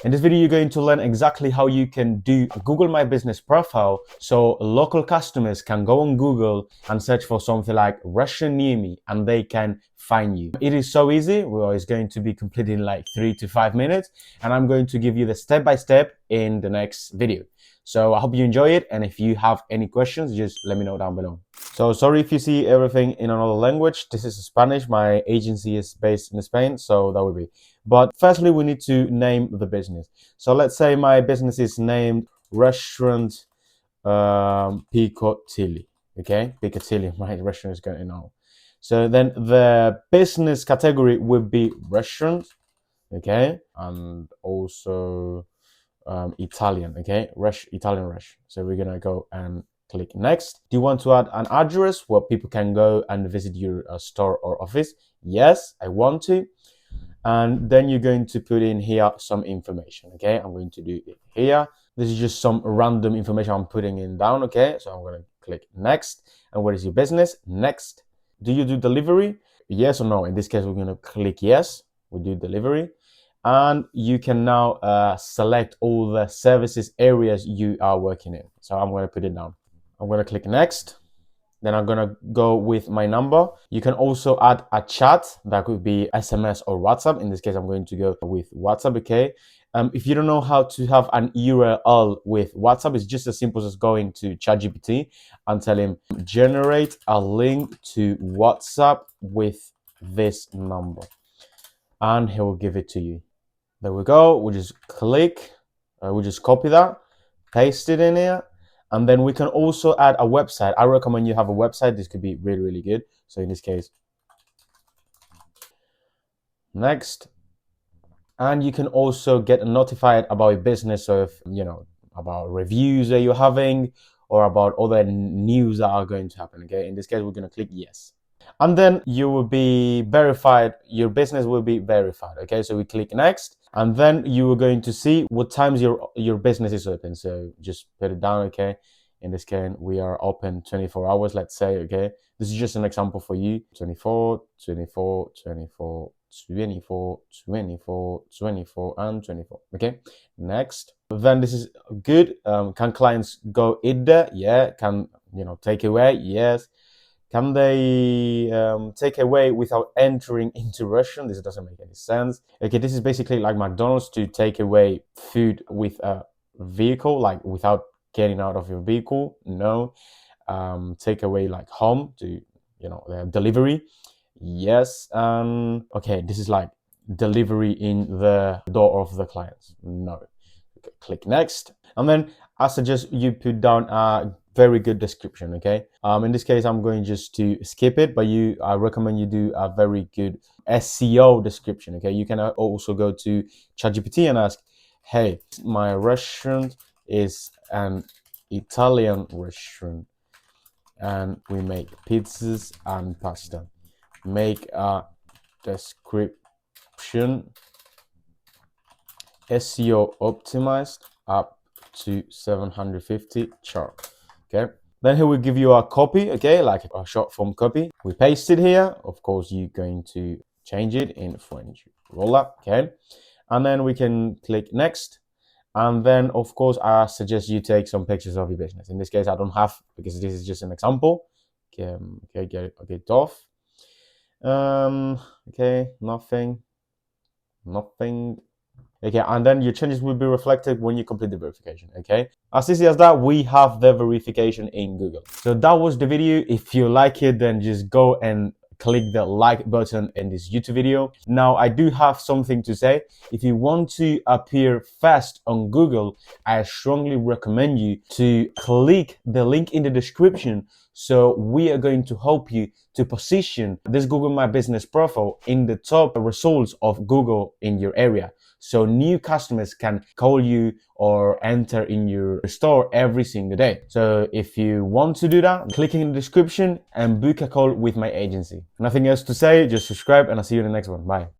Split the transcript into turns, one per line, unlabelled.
In this video, you're going to learn exactly how you can do a Google My Business profile so local customers can go on Google and search for something like restaurant near me and they can find you. It is so easy. Well, it's going to be completed in like 3 to 5 minutes, and I'm going to give you the step-by-step in the next video. So I hope you enjoy it, and if you have any questions, just let me know down below. So sorry if you see everything in another language. This is Spanish. My agency is based in Spain, so that would be. But firstly, we need to name the business. So let's say my business is named Restaurant Piccatelli. Okay, Piccatelli. My restaurant is going on. So then the business category would be restaurant. Okay, and also Italian. Okay, Italian restaurant. So we're gonna go and click next. Do you want to add an address where people can go and visit your store or office? Yes, I want to. And then you're going to put in here some information. Okay, I'm going to do it here. This is just some random information I'm putting in down. Okay, so I'm going to click next. And what is your business? Next. Do you do delivery? Yes or no? In this case, we're going to click yes. We do delivery. And you can now select all the services areas you are working in. So I'm going to put it down. I'm going to click next. Then I'm going to go with my number. You can also add a chat. That could be SMS or WhatsApp. In this case, I'm going to go with WhatsApp. Okay. If you don't know how to have an URL with WhatsApp, it's just as simple as going to ChatGPT and tell him, generate a link to WhatsApp with this number. And he will give it to you. There we go. We'll just click, we'll just copy that, paste it in here, and then we can also add a website. I recommend you have a website. This could be really, really good. So in this case, next. And you can also get notified about your business, so if, you know, about reviews that you're having or about other news that are going to happen. Okay, in this case, we're going to click yes. And then you will be verified, your business will be verified. Okay, so we click next, and then you are going to see what times your business is open. So just put it down. Okay, in this case, we are open 24 hours, let's say. Okay, this is just an example for you. 24, 24, 24, 24, 24, 24, and 24. Okay, next. Then this is good. Can clients go eat there? Yeah. Can, you know, take away? Yes. Can they take away without entering into restaurant? This doesn't make any sense. Okay, this is basically like McDonald's to take away food with a vehicle, like without getting out of your vehicle. No. Take away like home to, you know, delivery. Yes. Okay, this is like delivery in the door of the clients. No. Okay, click next. And then I suggest you put down a very good description. Okay, in this case, I'm going just to skip it, but I recommend you do a very good SEO description. Okay, you can also go to ChatGPT and ask, hey, my restaurant is an Italian restaurant and we make pizzas and pasta. Make a description, SEO optimized, up to 750 chart. Okay, then he will give you a copy. Okay, like a short form copy. We paste it here. Of course, you're going to change it in French. Voila. Okay, and then we can click next. And then, of course, I suggest you take some pictures of your business. In this case, I don't have, because this is just an example. Okay, get it off. Okay, nothing. Okay, and then your changes will be reflected when you complete the verification. Okay, as easy as that, we have the verification in Google. So that was the video. If you like it, then just go and click the like button in this YouTube video. Now, I do have something to say. If you want to appear fast on Google, I strongly recommend you to click the link in the description. So we are going to help you to position this Google My Business profile in the top results of Google in your area. So new customers can call you or enter in your store every single day. So if you want to do that, click in the description and book a call with my agency. Nothing else to say, just subscribe and I'll see you in the next one. Bye.